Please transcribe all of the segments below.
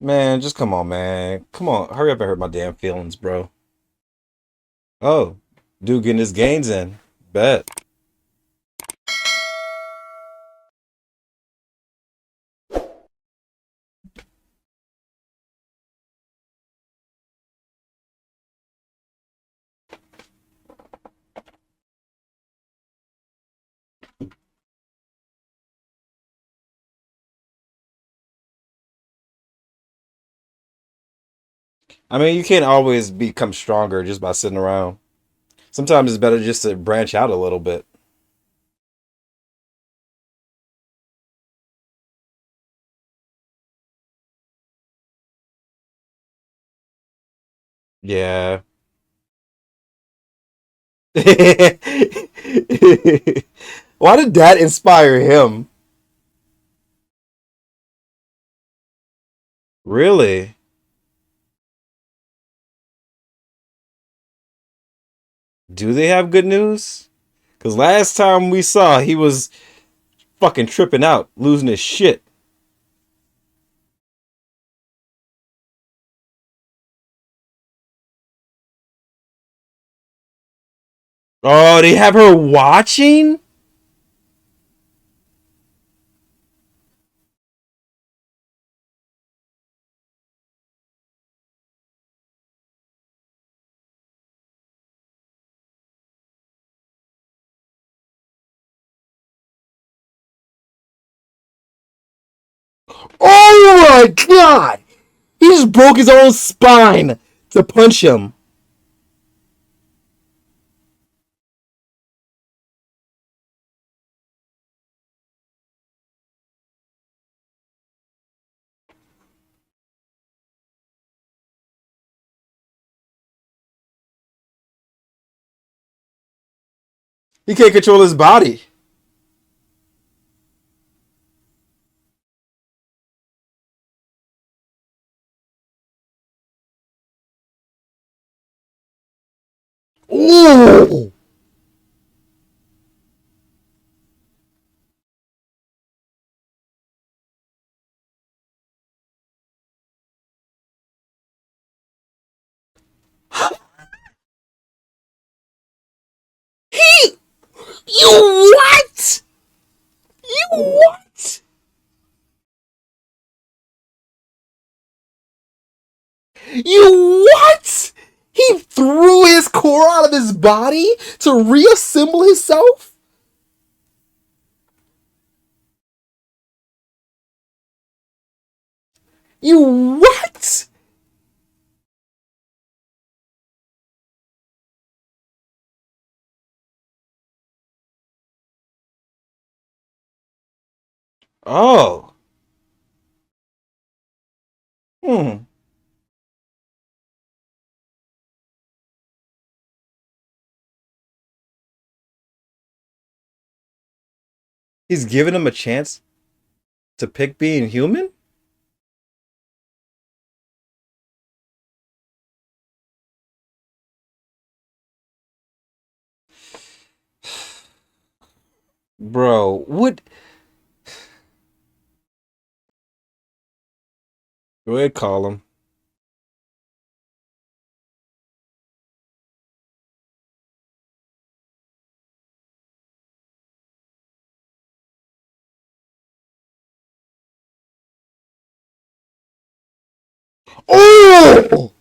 Man, just come on, man. Come on, hurry up and hurt my damn feelings, bro. Oh, dude getting his gains in. Bet. I mean, you can't always become stronger just by sitting around. Sometimes it's better just to branch out a little bit. Yeah. Why did that inspire him? Really? Do they have good news? Because last time we saw, he was fucking tripping out, losing his shit. Oh, they have her watching? Oh my god! He just broke his own spine to punch him. He can't control his body. Ooh! He, you what? You what? You what? He threw his core out of his body to reassemble himself? You what? Oh. Hmm. He's giving him a chance to pick being human? Bro, what? Go ahead, call him. Oh!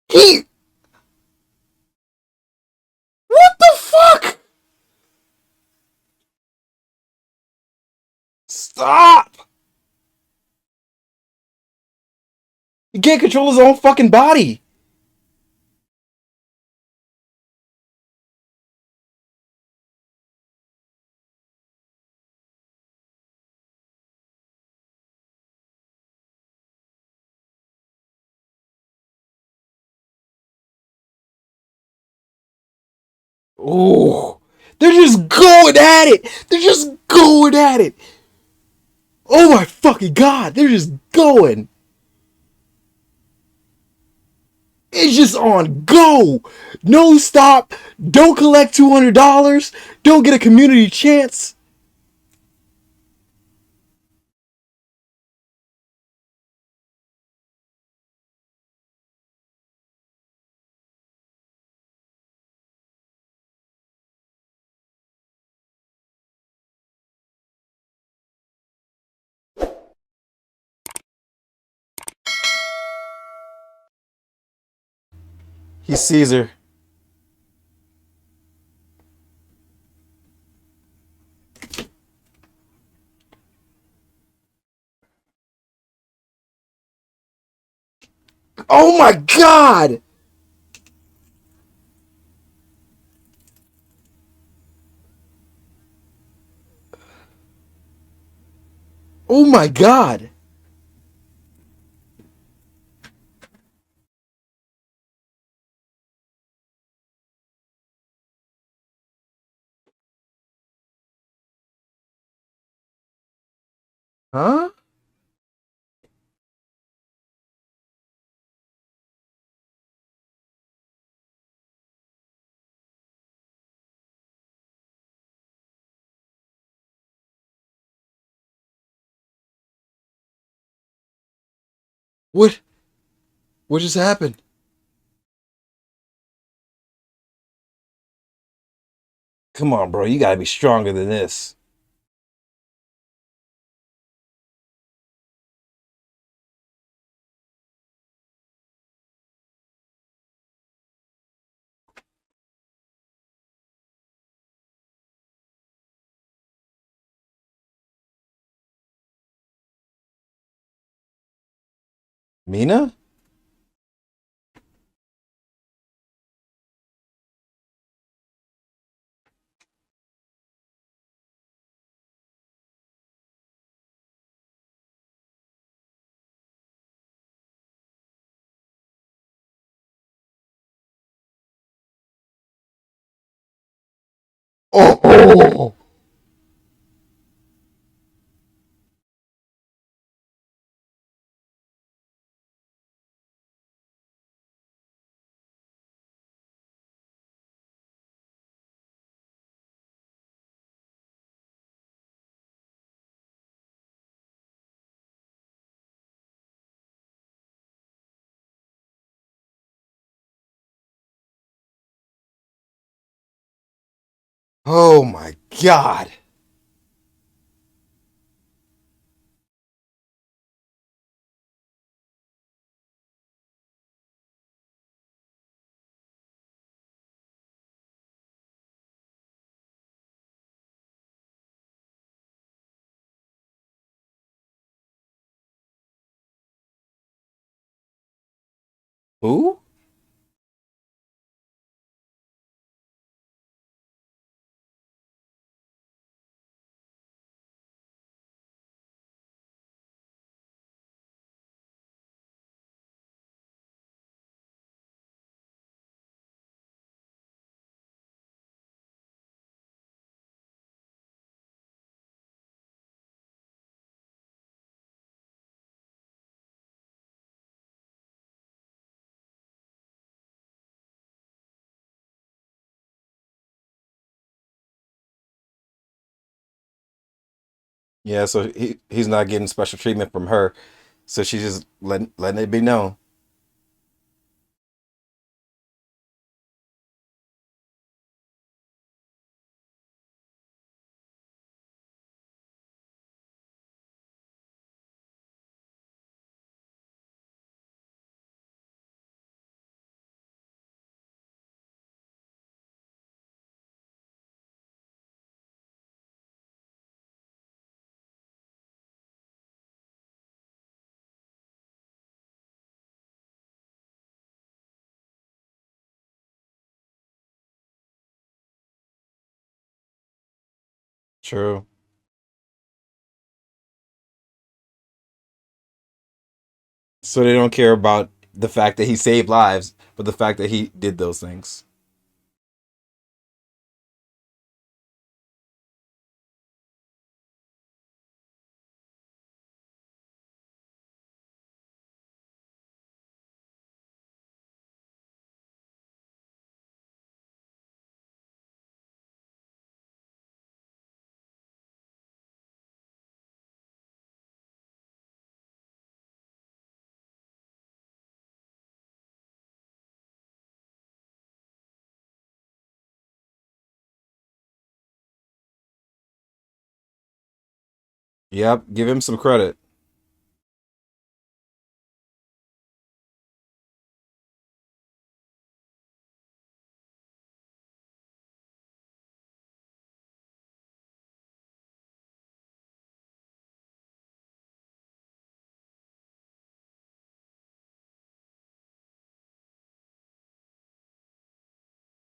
He. What the fuck? Stop! He can't control his own fucking body. Oh, they're just going at it. They're just going at it. Oh my fucking god, they're just going. It's just on go. No stop. Don't collect $200. Don't get a community chance. He's Caesar. Oh my god! Oh my god! Huh? What? What just happened? Come on, bro. You gotta be stronger than this. Mina? Oh! Oh my god! Who? Yeah, so he's not getting special treatment from her. So she's just letting it be known. True. So they don't care about the fact that he saved lives, but the fact that he did those things. Yep, give him some credit.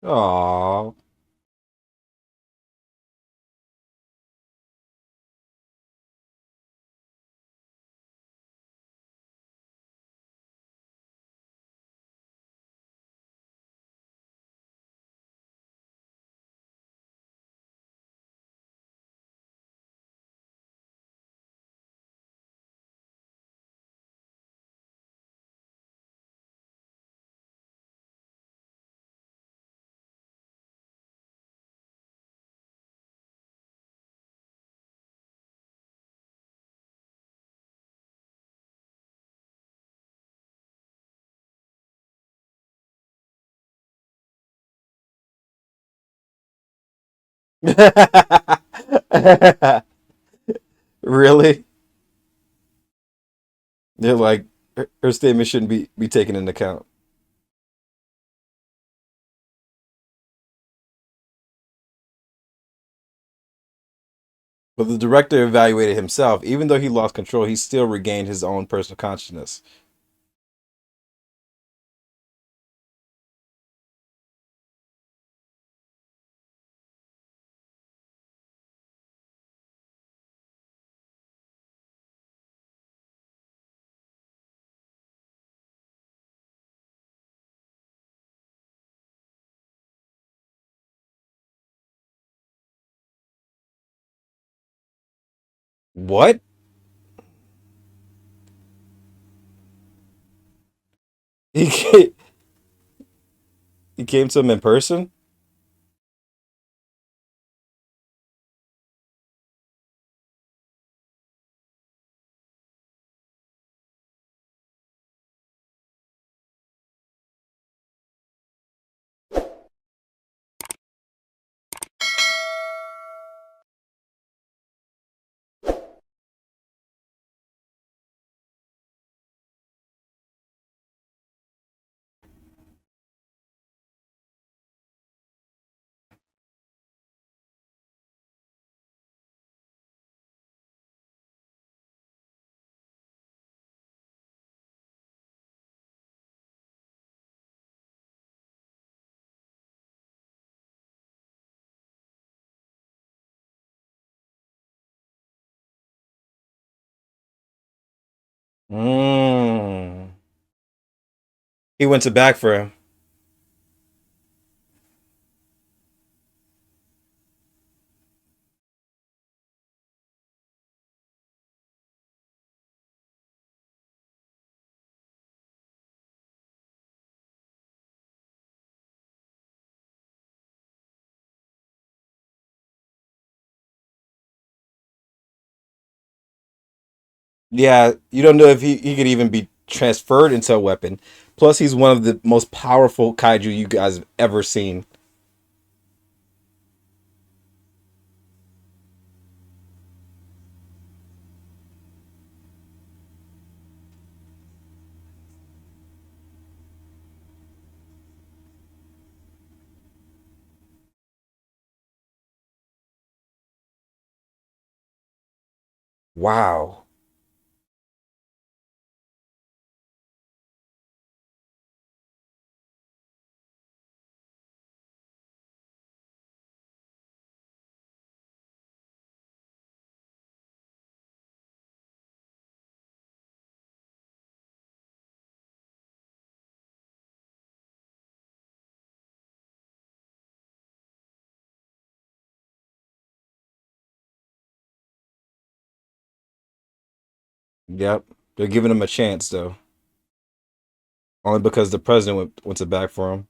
Aww. Really? They're like her statement shouldn't be taken into account. But the director evaluated himself. Even though he lost control, he still regained his own personal consciousness. What? He came, he came to him in person? Mm. He went to back for him. Yeah, you don't know if he could even be transferred into a weapon. Plus, he's one of the most powerful kaiju you guys have ever seen. Wow. Yep. They're giving him a chance, though. Only because the president went to bat for him.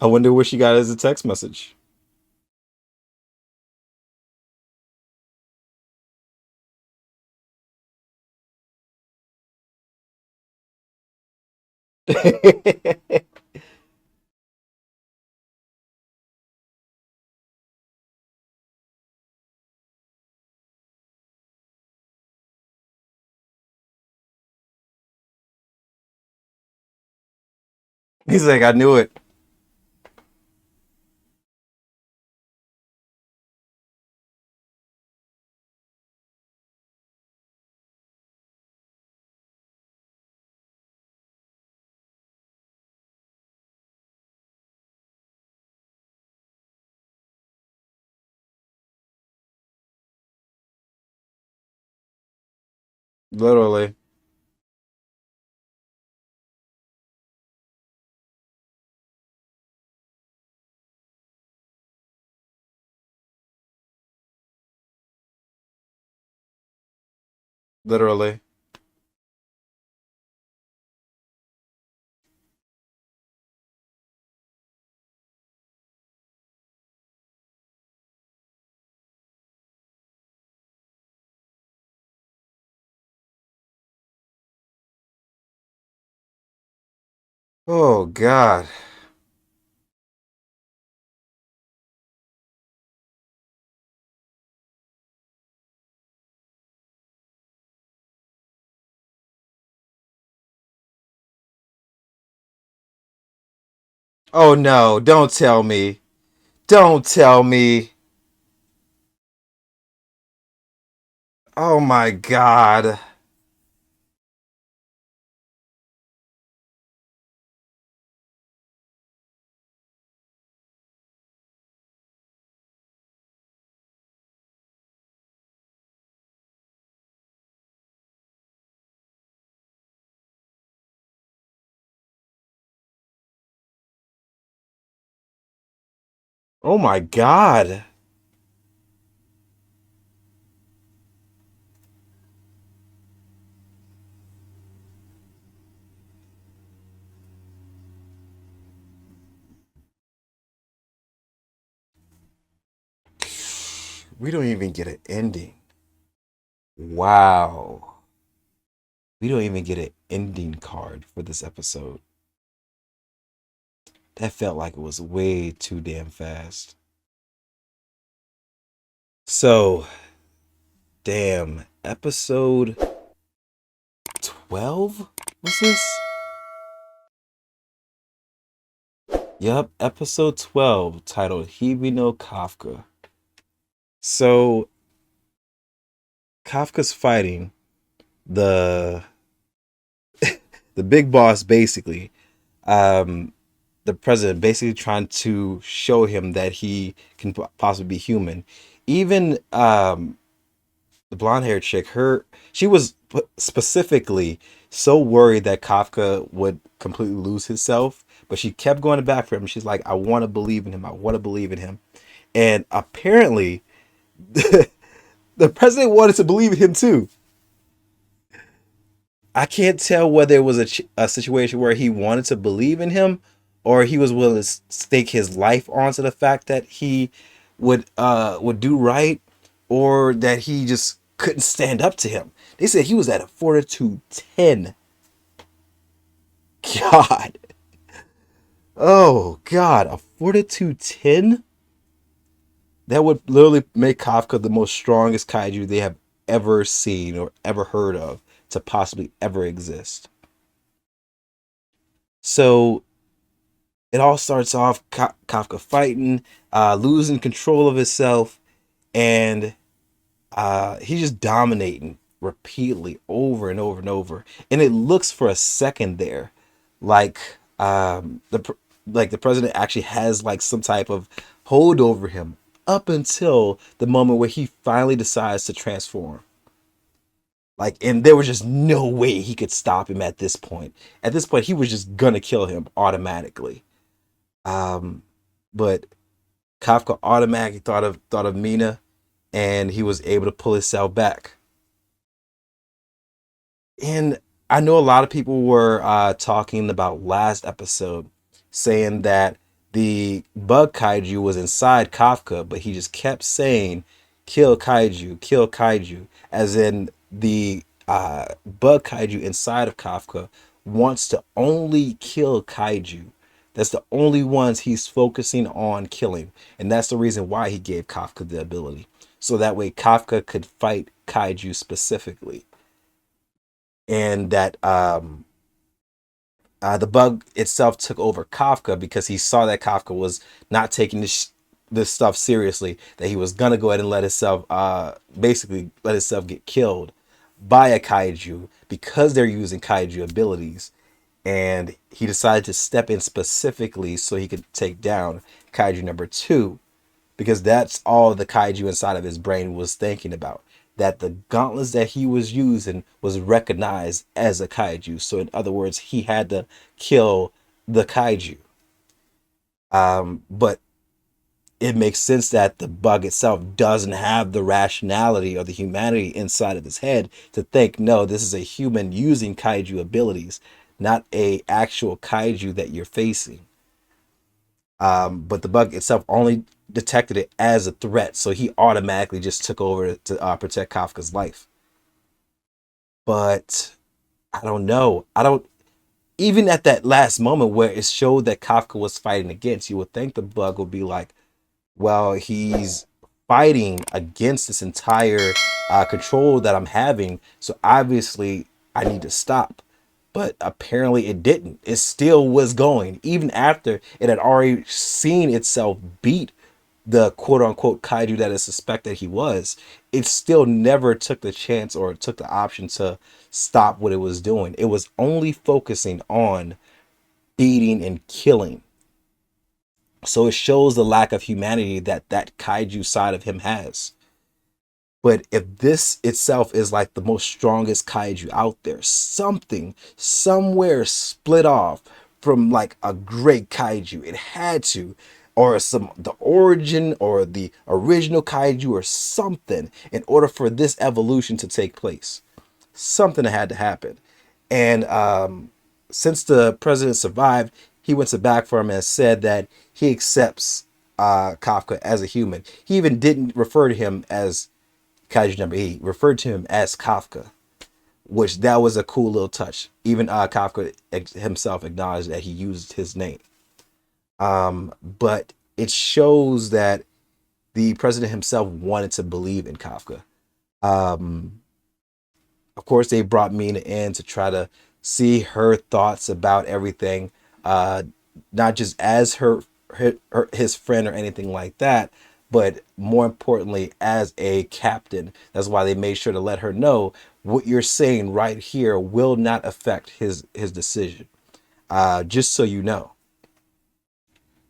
I wonder what she got as a text message. He's like, I knew it. Literally. Literally. Oh God. Oh no, don't tell me. Don't tell me. Oh my God. Oh my God. We don't even get an ending. Wow. We don't even get an ending card for this episode. That felt like it was way too damn fast. So, damn, episode 12 was this? Yup, episode 12 titled Hibino Kafka. So, Kafka's fighting the the big boss basically. Um the president basically trying to show him that he can possibly be human. Even the blonde haired chick, she was specifically so worried that Kafka would completely lose himself, but she kept going back for him. She's like, I want to believe in him. I want to believe in him. And apparently, the president wanted to believe in him too. I can't tell whether it was a situation where he wanted to believe in him or he was willing to stake his life onto the fact that he would do right, or that he just couldn't stand up to him. They said he was at a fortitude 10. God. Oh God, a fortitude 10? That would literally make Kafka the most strongest kaiju they have ever seen or ever heard of to possibly ever exist. So it all starts off Kafka fighting, losing control of himself, and he's just dominating repeatedly over and over and over. And it looks for a second there like like the president actually has like some type of hold over him up until the moment where he finally decides to transform. Like, and there was just no way he could stop him at this point. At this point, he was just gonna kill him automatically. Um, but Kafka automatically thought of Mina, and he was able to pull himself back. And I know a lot of people were talking about last episode saying that the bug kaiju was inside Kafka, but he just kept saying, kill kaiju, as in the bug kaiju inside of Kafka wants to only kill kaiju. That's the only ones he's focusing on killing. And that's the reason why he gave Kafka the ability. So that way Kafka could fight kaiju specifically. And that the bug itself took over Kafka because he saw that Kafka was not taking this stuff seriously, that he was gonna go ahead and let himself basically let himself get killed by a kaiju because they're using kaiju abilities. And he decided to step in specifically so he could take down kaiju number two, because that's all the kaiju inside of his brain was thinking about. That the gauntlets that he was using was recognized as a kaiju. So in other words, he had to kill the kaiju. But it makes sense that the bug itself doesn't have the rationality or the humanity inside of his head to think, no, this is a human using kaiju abilities, not a actual kaiju that you're facing. But the bug itself only detected it as a threat, so he automatically just took over to protect Kafka's life. But I don't know. I don't even at that last moment where it showed that Kafka was fighting against, you would think the bug would be like, well, he's fighting against this entire control that I'm having, so obviously I need to stop. But apparently it didn't. It still was going, even after it had already seen itself beat the quote unquote kaiju that it suspected he was. It still never took the chance or took the option to stop what it was doing. It was only focusing on beating and killing. So it shows the lack of humanity that that kaiju side of him has. But if this itself is like the most strongest kaiju out there, something somewhere split off from like a great kaiju, it had to, or some the origin or the original kaiju or something, in order for this evolution to take place. Something had to happen. And since the president survived, he went to bat for him and said that he accepts Kafka as a human. He even didn't refer to him as Kaiju number 8, referred to him as Kafka, which that was a cool little touch. Even Kafka himself acknowledged that he used his name. But it shows that the president himself wanted to believe in Kafka. Um, of course, they brought Mina in to try to see her thoughts about everything, uh, not just as his friend or anything like that, but more importantly, as a captain. That's why they made sure to let her know what you're saying right here will not affect his decision. Just so you know.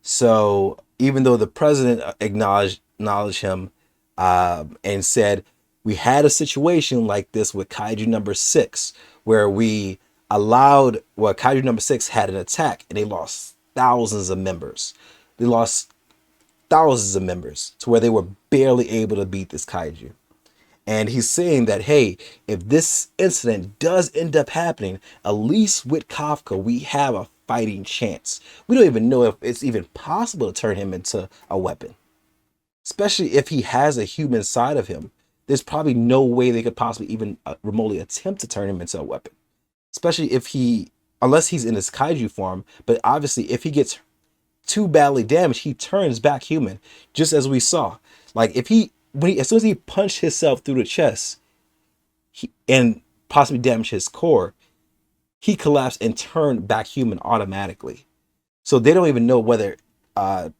So even though the president acknowledged him and said we had a situation like this with Kaiju number 6, where we allowed, well, Kaiju number 6 had an attack and they lost thousands of members. They lost thousands of members to where they were barely able to beat this kaiju. And he's saying that, hey, if this incident does end up happening, at least with Kafka, we have a fighting chance. We don't even know if it's even possible to turn him into a weapon, especially if he has a human side of him. There's probably no way they could possibly even remotely attempt to turn him into a weapon, especially if unless he's in his kaiju form. But obviously, if he gets too badly damaged, he turns back human, just as we saw. Like if as soon as he punched himself through the chest and possibly damaged his core, he collapsed and turned back human automatically. So they don't even know whether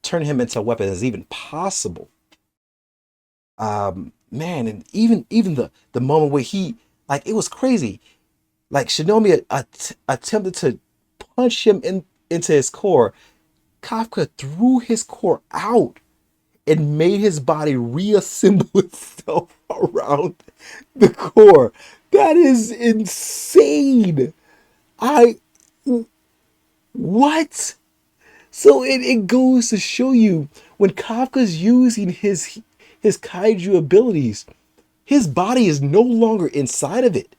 turning him into a weapon is even possible. Man, and even the moment where he, like, it was crazy. Like Shinomiya attempted to punch him into his core. Kafka threw his core out and made his body reassemble itself around the core. That is insane. I what? So it goes to show you, when Kafka's using his kaiju abilities, his body is no longer inside of it.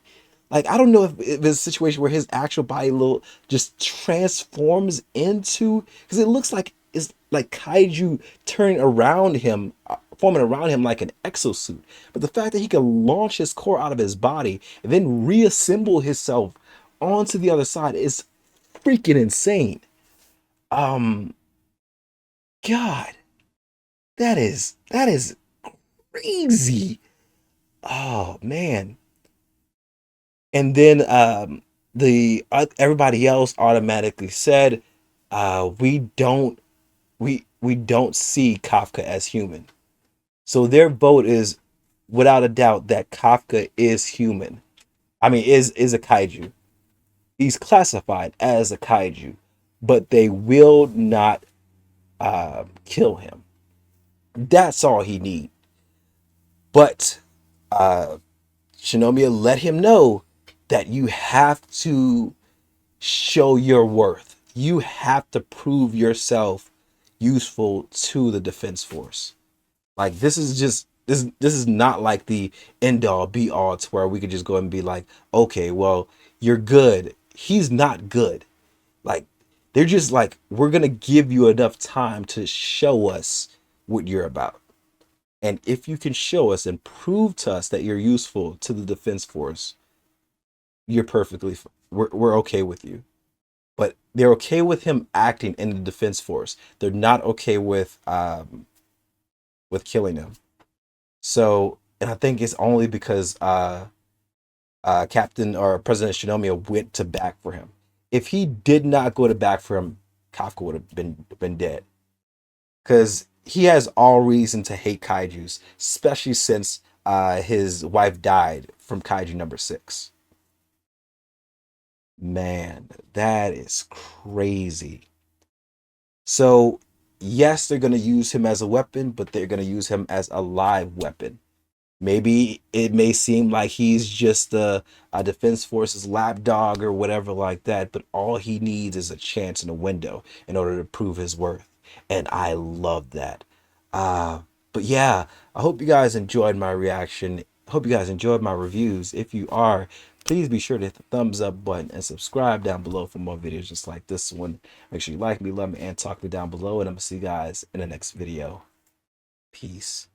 Like, I don't know if it's a situation where his actual body little just transforms into, because it looks like it's like kaiju turning around him, forming around him like an exosuit. But the fact that he can launch his core out of his body and then reassemble himself onto the other side is freaking insane. Um, God, that is crazy. Oh man. And then the everybody else automatically said, we don't see Kafka as human. So their vote is without a doubt that Kafka is human. I mean, is a kaiju. He's classified as a kaiju, but they will not kill him. That's all he need. But uh, Shinomiya let him know that you have to show your worth. You have to prove yourself useful to the defense force. Like, this is just this is not like the end all be all to where we could just go and be like, okay, well, you're good. He's not good. Like, they're just like, we're gonna give you enough time to show us what you're about. And if you can show us and prove to us that you're useful to the defense force, you're perfectly we're okay with you. But they're okay with him acting in the defense force. They're not okay with killing him. So, and I think it's only because Captain or President Shinomiya went to back for him. If he did not go to back for him, Kafka would have been dead. Because he has all reason to hate kaiju's, especially since his wife died from kaiju number 6. Man, that is crazy. So, yes, they're going to use him as a weapon, but they're going to use him as a live weapon. Maybe it may seem like he's just a defense forces lapdog or whatever like that, but all he needs is a chance in a window in order to prove his worth. And I love that. Uh, but yeah, I hope you guys enjoyed my reaction. Hope you guys enjoyed my reviews. If you are, please be sure to hit the thumbs up button and subscribe down below for more videos just like this one. Make sure you like me, love me, and talk me down below. And I'm going to see you guys in the next video. Peace.